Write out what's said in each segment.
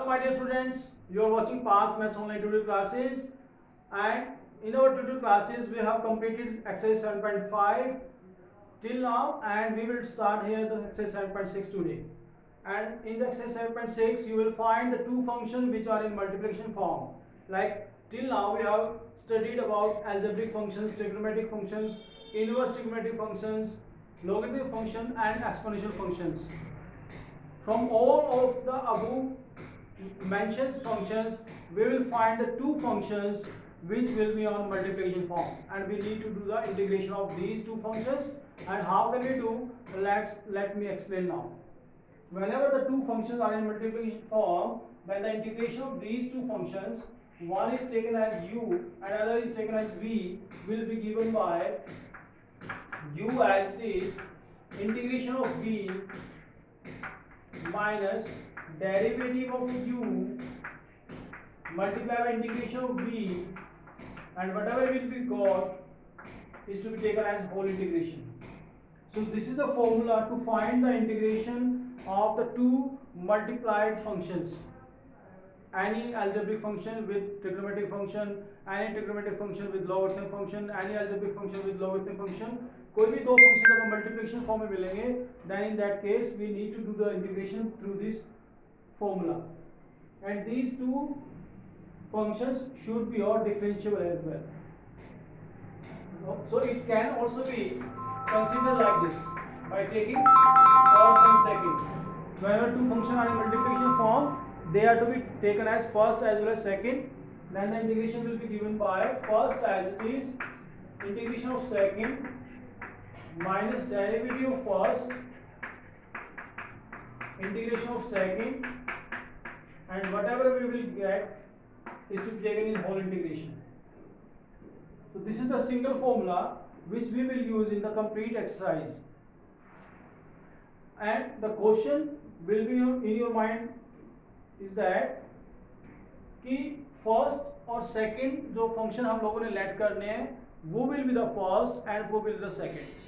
Hello my dear students, you are watching past maths online tutorial classes, and in our tutorial classes we have completed exercise 7.5 till now, and we will start here the exercise 7.6 today. And in the exercise 7.6 you will find the two functions which are in multiplication form. Like till now we have studied about algebraic functions, trigonometric functions, inverse trigonometric functions, logarithmic function and exponential functions. From all of the above mentions functions, we will find the two functions which will be on multiplication form, and we need to do the integration of these two functions. And how can we do? Let me explain now. Whenever the two functions are in multiplication form, then the integration of these two functions, one is taken as u and other is taken as v, will be given by u as it is integration of v minus derivative of u multiplied by integration of v, and whatever will be got is to be taken as whole integration. So this is the formula to find the integration of the two multiplied functions. Any algebraic function with trigonometric function, any trigonometric function with logarithmic function, any algebraic function with logarithmic function, कोई भी दो function अगर multiplication form में मिलेंगे, then in that case we need to do the integration through this formula, and these two functions should be all differentiable as well. So it can also be considered like this by taking first and second. Whenever two functions are in multiplication form, they are to be taken as first as well as second. Then the integration will be given by first as it is integration of second minus derivative of first integration of second, and whatever we will get is to be taken in whole integration. So this is the single formula which we will use in the complete exercise, and the question will be in your mind is that कि first और second जो function हम लोगों ने late करने हैं वो will be the first and वो विल द सेकंड.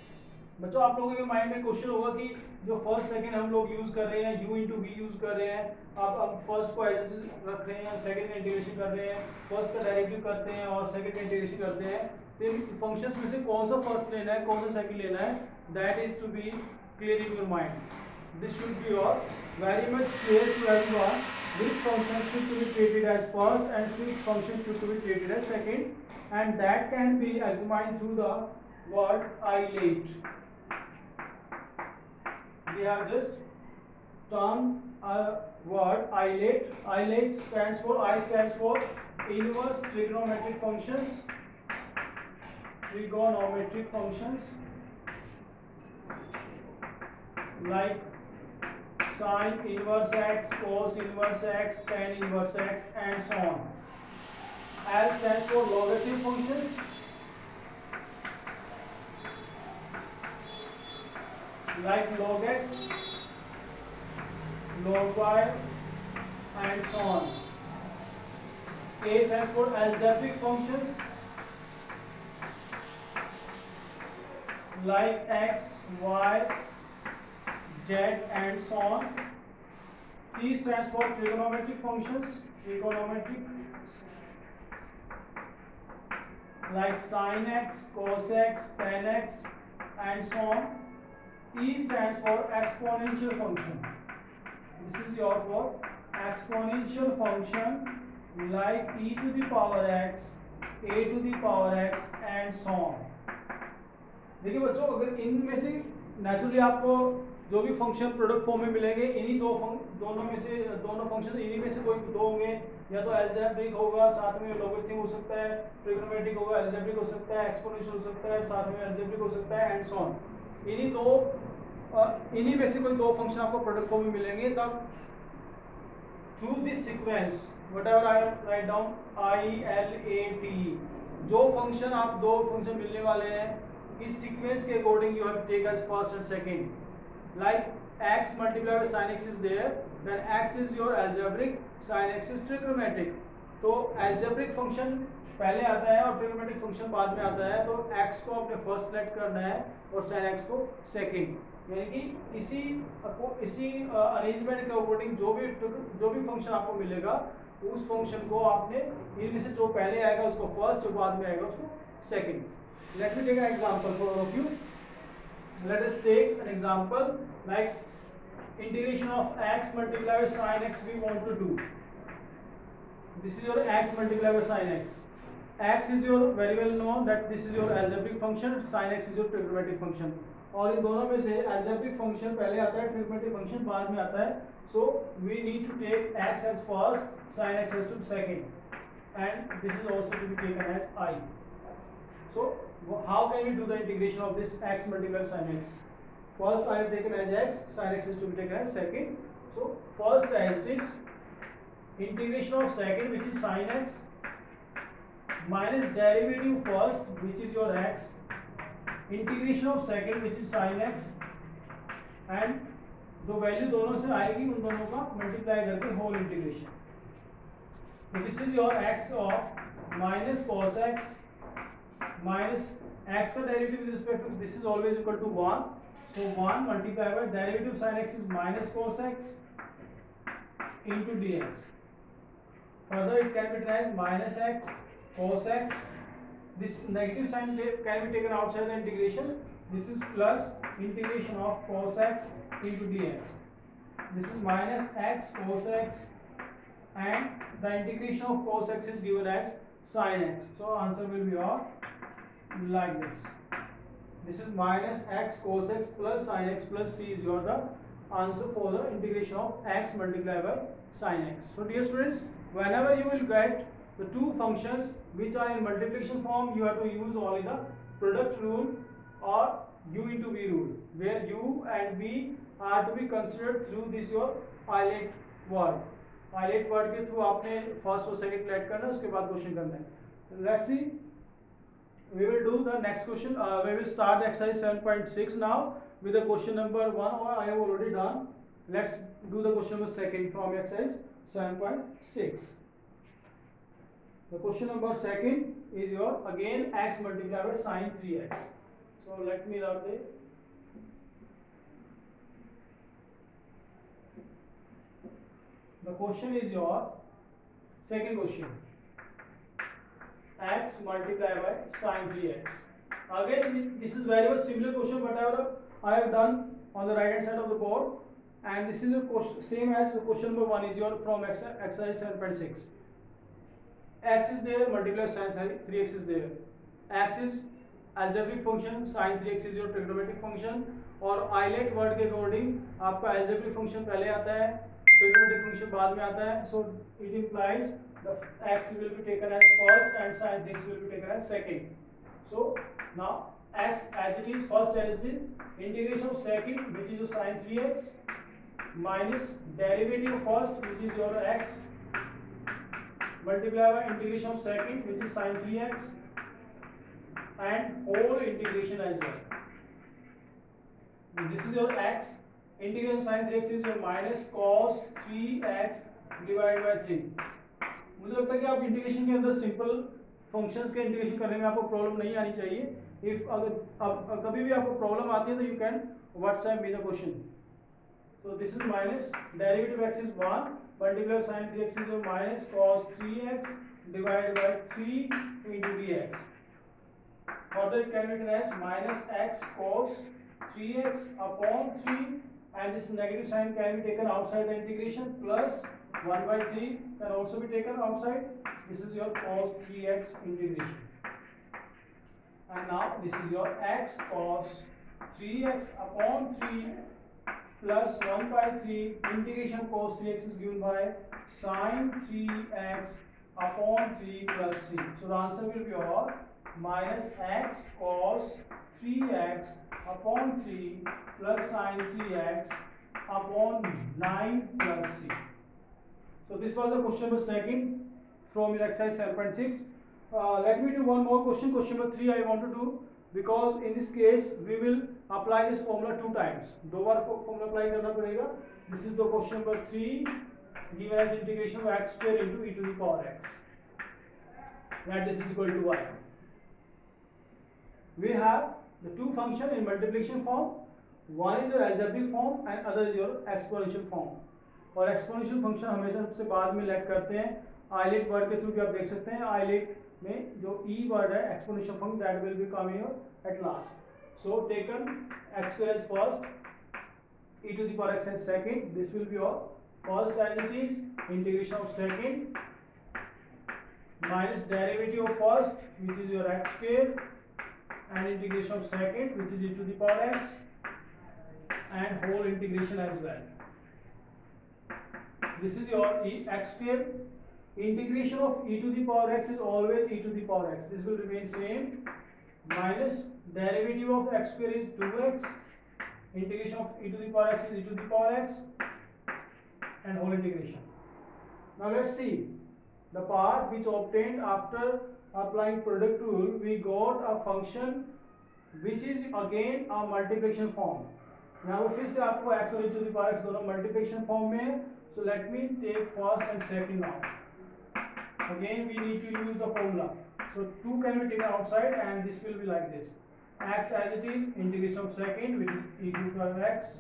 बच्चों आप लोगों के माइंड में क्वेश्चन होगा कि जो फर्स्ट सेकंड हम लोग यूज कर रहे हैं u इंटू वी यूज कर रहे हैं, आप अब फर्स्ट को एज रख रहे हैं, सेकंड का इंटीग्रेशन कर रहे हैं, फर्स्ट का डेरिवेटिव करते हैं और सेकंड का इंटीग्रेशन करते हैं, तो इन फंक्शंस में से कौन सा फर्स्ट लेना है कौन सा सेकंड लेना है, that is to be clear in your mind. This should be your very much clear to everyone. Which function should be treated as first and which function should be treated as second, and that can be examined through the word isolate. We have just turned a word isolate. Isolate stands for I stands for inverse trigonometric functions. Trigonometric functions like sin inverse x, cos inverse x, tan inverse x, and so on. L stands for logarithm functions like log x, log y, and so on. A stands for algebraic functions like x, y, z, and so on. T stands for trigonometric functions, trigonometric, like sin x, cos x, tan x, and so on. E stands for exponential function. This is your for exponential function like e to the power x, a to the power x, and so on. देखिए बच्चों, अगर इनमें से naturally आपको जो भी function product form में मिलेंगे, इन्हीं दोनों फंक्शन इन्हीं में से कोई दो होंगे, या तो अलजेब्रिक होगा साथ में लोगरिथम हो सकता है, ट्रिग्नोमेट्रिक होगा अलजेब्रिक हो सकता है, एक्सपोनेंशियल हो सकता है साथ में अलजेब्रिक हो सकता है, एंड सो ऑन. इन्हीं में से कोई दो फंक्शन आपको प्रोडक्ट फॉर्म में मिलेंगे. तब through this sequence whatever I write down ILAT, जो फंक्शन आप दो फंक्शन मिलने वाले हैं इस सीक्वेंस के according you have take as first and second. Like x multiplied by sin x is there, then x is your algebraic, sin x is trigonometric. तो algebraic function पहले आता है और trigonometric फंक्शन बाद में आता है, तो x को आपने फर्स्ट सेलेक्ट करना है और sin x को सेकंड. यानी कि इसी अरेंजमेंट के अकॉर्डिंग जो भी फंक्शन आपको मिलेगा उस फंक्शन को आपने इनमें से जो पहले आएगा उसको फर्स्ट, जो बाद में आएगा उसको second. Let me take an example for all of you. Let us take an example like integration of x multiplied by sin x we want to do. This is your x multiplied by sin x. X is your very well known that this is your algebraic function, sin x is your trigonometric function. और इन दोनों में से algebraic function पहले आता है, trigonometric function बाद में आता है. So we need to take x as first, sin x as to second, and this is also to be taken as I. So how can we do the integration of this x multiplied by sin x? First I have taken as x, sin x is to be taken as second. So first as it is integration of second, which is sin x, minus derivative first, which is your x, integration of second, which is sin x, and जो value दोनों से आएगी उन दोनों का multiply करके whole integration. तो this is your x of minus cos x minus x का derivative with respect to this is always equal to 1. So 1 multiplied by derivative sin x is minus cos x into dx. Further it can be written as minus x cos x. This negative sign can be taken outside the integration. This is plus integration of cos x into dx. This is minus x cos x, and the integration of cos x is given as sin x. So answer will be like this. This is minus x cos x plus sin x plus c is your the answer for the integration of x multiplied by sin x. So dear students, whenever you will get the two functions which are in multiplication form, you have to use only the product rule or u into v rule, where u and v are to be considered through this your pilot word. Pilot word के through आपने first और second let करना है, उसके बाद question करना है. Let's see. We will do the next question. We will start exercise 7.6 now with the question number 1. I have already done. Let's do the question number 2 from exercise 7.6. The question number 2 is your again x multiplied by sin 3x. So let me write it. The question is your second question. X multiplied by sin 3x. Again, this is very much similar question whatever I have done on the right hand side of the board, and this is the question same as the question number 1 is your from exercise 7.6. X is there, multiplied sin 3x is there. X is algebraic function, sin 3x is your trigonometric function, और islet word के according आपका algebraic function पहले आता है, trigonometric function बाद में आता है. So it implies the x will be taken as first and sin 3x will be taken as second. So now x as it is, first as it is, integration of second which is your sin 3x minus derivative first which is your x multiplied by integration of second which is sin 3x and whole integration as well. This is your x, integration of sin 3x is your minus cos 3x divided by 3. मुझे लगता है कि आप integration के अंदर simple functions के integration करने में आपको प्रॉब्लम नहीं आनी चाहिए. इफ अगर कभी भी आपको प्रॉब्लम आती है तो you can WhatsApp me the question. So this is minus derivative x is 1 multiply sin 3x is minus cos 3x divided by 3 into dx. Further it can be written as minus x cos 3x upon 3, and this negative sign can be taken outside the integration, plus 1 by 3 can also be taken outside. This is your cos 3x integration, and now this is your x cos 3x upon 3 plus 1 by 3 integration cos 3x is given by sin 3x upon 3 plus c. So the answer will be your minus x cos 3x upon 3 plus sin 3x upon 9 plus c. So this was the question number 2 from your exercise 7.6. Let me do one more question. Question number 3 I want to do, because in this case we will apply this formula 2 times. दो बार formula apply करना पड़ेगा. This is the question number 3 given as integration of x square into e to the power x. That this is equal to y. We have the two function in multiplication form. One is your algebraic form and other is your exponential form. और exponential function हमेशा सबसे बाद में late करते हैं. Eyelet word के through भी आप देख सकते हैं. आईलेट में जो ई वर्ड है exponential function that will be coming at last. So taken x square as first, e to the power x as second. This will be your first as it is, integration of second minus derivative of first which is your x square and integration of second which is e to the power x and whole integration as well. This is your x square. Integration of e to the power x is always e to the power x. This will remain same. Minus derivative of x square is 2x. Integration of e to the power x is e to the power x and whole integration. Now let's see the part which obtained after applying product rule. We got a function which is again a multiplication form. Now फिर से आपको x और e to the power x दोनों multiplication form में है. So let me take first and second now. Again we need to use the formula. So 2 can be taken outside and this will be like this. X as it is, integration of second which is e to the power x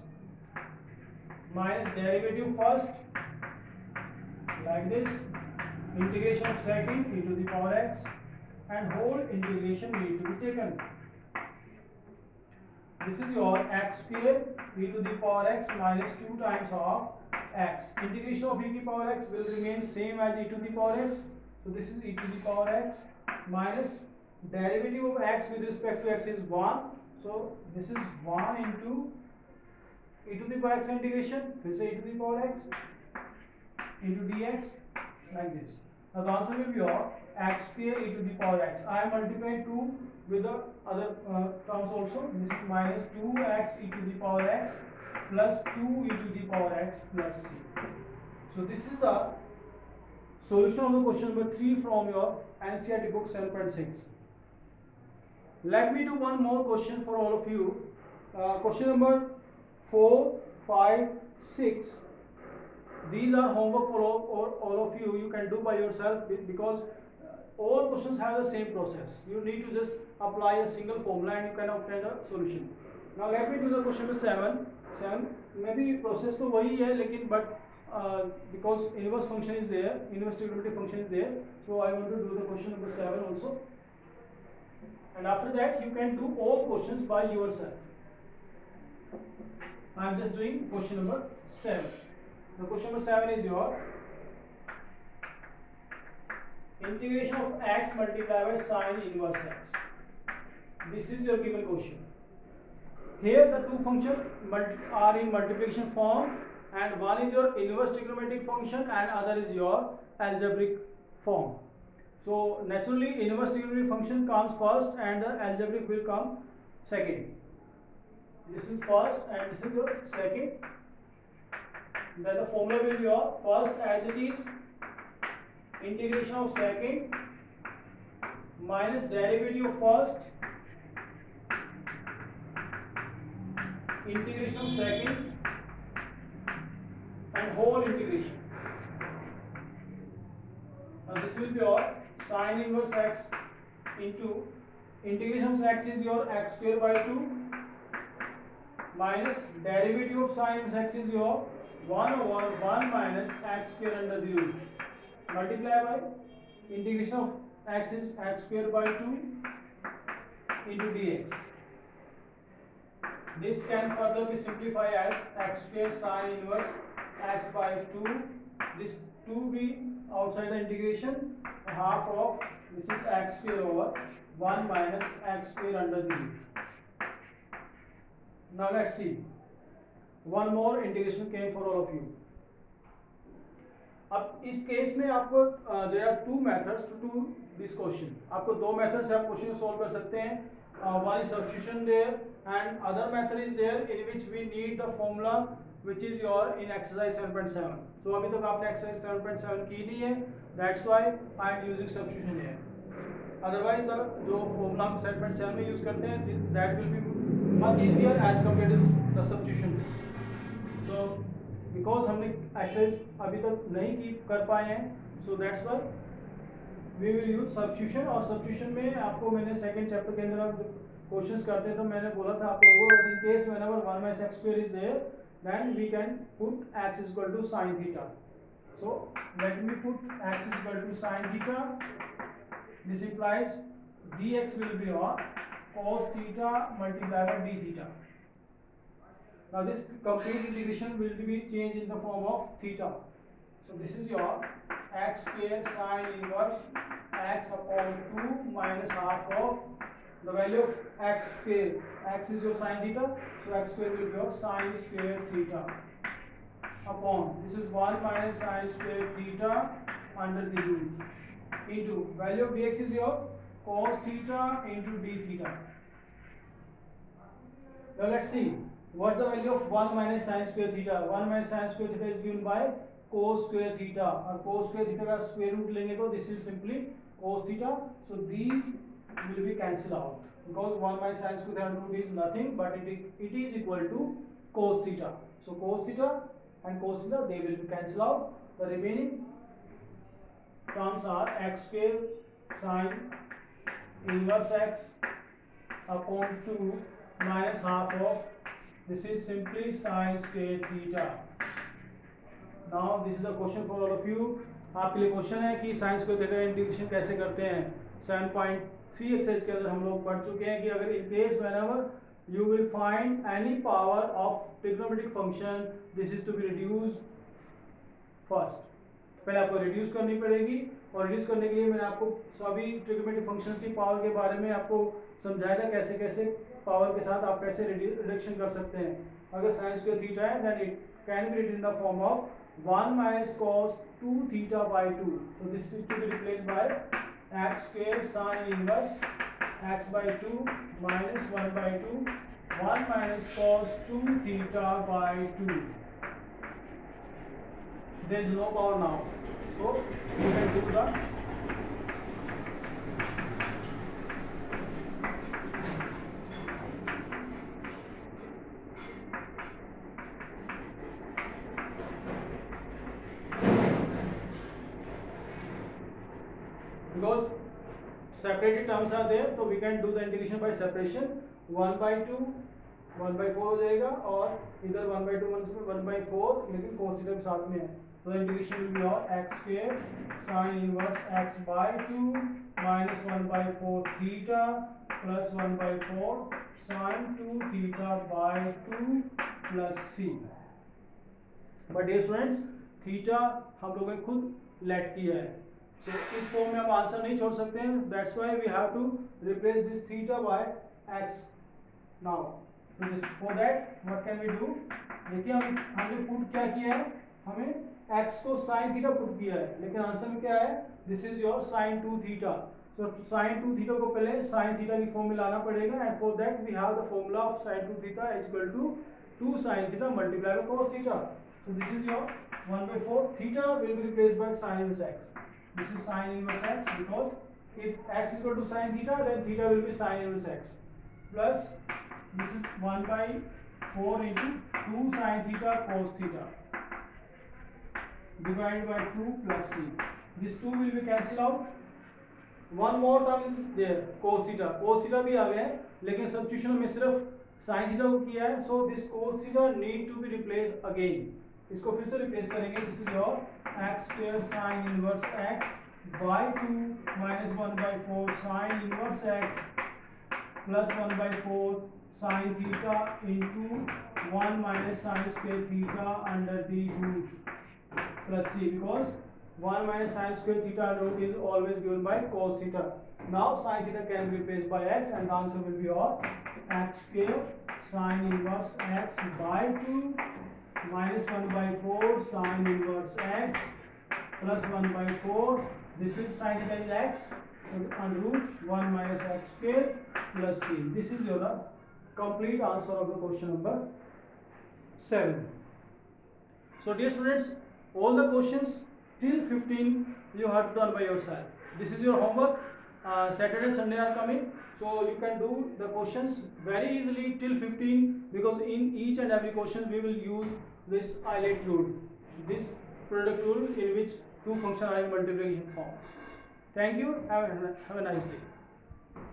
minus derivative first like this, integration of second e to the power x and whole integration need to be taken. This is your x square e to the power x minus 2 times of x. Integration of e to the power x will remain same as e to the power x. So this is e to the power x minus derivative of x with respect to x is 1. So this is 1 into e to the power x integration. फिर से e to the power x into dx like this. Now the answer will be your x square e to the power x. I am multiplying 2 with the other terms also. This is minus 2x e to the power x plus 2 e to the power x plus c. So this is the solution of the question number 3 from your NCERT book 7.6. Let me do one more question for all of you. Question number 4, 5, 6. These are homework for all of you. You can do by yourself because all questions have the same process. You need to just apply a single formula and you can obtain the solution. Now let me do the question number 7. 7 maybe process तो वही है लेकिन but because inverse function is there, inverse trigonometric function is there, so I want to do the question number 7 also. And after that you can do all questions by yourself. I am just doing question number 7. The question number 7 is your integration of x multiplied by sine inverse x. This is your given question. Here the two functions are in multiplication form and one is your inverse trigonometric function and other is your algebraic form. So naturally inverse trigonometric function comes first and the algebraic will come second. This is first and this is your second. Then the formula will be your first as it is, integration of second minus derivative of first, integration of second and whole integration. Now this will be your sine inverse x into integration of x is your x square by 2 minus derivative of sine inverse x is your 1 over 1 minus x square under the root. Multiply by integration of x is x square by 2 into dx. This can further be simplified as x square sine inverse x by 2. This 2 be outside the integration, half of this is x square over 1 minus x square under the root. Now let's see. One more integration came for all of you. अब इस case में आपको there are two methods to do this question. आपको दो methods से आप question solve कर सकते हैं. One is substitution there and other method is there in which we need the formula which is your in exercise 7.7. So अभी तक आपने exercise 7.7 की नहीं है. That's why I am using substitution here. Otherwise the जो formula हम 7.7 में use करते हैं that will be much easier as compared to the substitution. So because हमने एक्सरसाइज अभी तक नहीं कर पाए हैं, so that's why we will use substitution. और substitution में आपको मैंने सेकंड चैप्टर के अंदर क्वेश्चंस करते हैं तो मैंने बोला था आप लोगों को, in case whenever 1 minus x square is there, then we can put x is equal to sin theta. So let me put x is equal to sin theta. This implies dx will be or cos theta multiplied by d theta. Now this complete integration will be changed in the form of theta. So this is your x square sin inverse x upon 2 minus half of the value of x square. X is your sin theta, so x square will be your sin square theta upon, this is 1 minus sin square theta under the root into value of dx is your cos theta into d theta. Now let's see what's the value of 1 minus sin square theta. 1 minus sin square theta is given by cos square theta, और cos square theta का square root लेंगे तो this is simply cos theta. So these will be cancelled out because 1 minus sin square theta root is nothing but it is equal to cos theta. So cos theta and cos theta, they will be cancelled out. The remaining terms are x square sin inverse x upon 2 minus half of, this is simply sin square theta. Now this is a question for all of you. आपके लिए question है कि sin square theta integration कैसे करते हैं. 7.3 exercise के अंदर हम लोग पढ़ चुके हैं कि अगर in case whenever you will find any power of trigonometric function, this is to be reduced first. पहले आपको रिड्यूस करनी पड़ेगी और रिड्यूस करने के लिए मैंने आपको सभी ट्रिग्नोमेट्रिक फंक्शंस की पावर के बारे में आपको समझाया था, कैसे कैसे पावर के साथ आप कैसे रिडक्शन कर सकते हैं. अगर sin square theta है then it can be written in the form of 1 minus cos 2 theta by 2. So this is to be replaced by x square sin inverse x by 2 minus 1 by 2 1 minus cos 2 theta by 2. There is no power now, so you can do the because separated terms are there, so we can do the integration by separation. 1 by 2 1 by 4 हो जाएगा और इधर 1 by 2 1 by 4, लेकिन cos theta भी साथ में है, तो इंटीग्रेशन विल बी और x square sin inverse x by 2 minus 1 by 4 theta plus 1 by 4 sin 2 theta by 2 plus c. But dear students, theta हम लोगों ने खुद लेट किया है, तो इस फॉर्म में हम आंसर नहीं छोड़ सकते हैं. That's why we have to replace this theta by x now. For that what can we do. देखिए हमने पुट क्या किया है, हमें x को sin थीटा पुट किया है, लेकिन आंसर में क्या है, this is your sin 2 theta. So sin 2 theta को पहले sin थीटा की फॉर्म में लाना पड़ेगा, and for that we have the formula of sin 2 theta is equal to 2 sin theta multiply by cos theta. So this is your 1 by 4 theta will be replaced by sin inverse x. This is sin inverse x because if x is equal to sin theta, then theta will be sin inverse x. Plus this is 1 by 4 into 2 sin theta cos theta divided by 2 plus c. This 2 will be cancelled out. One more term is there, cos theta. Cos theta भी आ गया है, लेकिन substitution में सिर्फ sin theta को किया है. So this cos theta need to be replaced again. इसको फिर से रिप्लेस करेंगे. This is your x square sin inverse x by 2 minus 1 by 4 sin inverse x plus 1 by 4 sin theta into 1 minus sin square theta under the root plus c, because 1 minus sin square theta under root is always given by cos theta. Now sin theta can be replaced by x and the answer will be your x square sin inverse x by 2 minus 1 by 4 sin inverse x plus 1 by 4, this is sin theta is x, under root 1 minus x square plus c. This is your complete answer of the question number 7. So dear students, all the questions till 15 you have done by yourself. This is your homework. Saturday and Sunday are coming, so you can do the questions very easily till 15, because in each and every question we will use this ILET rule, this product rule in which two functions are in multiplication form. Thank you. Have a nice day.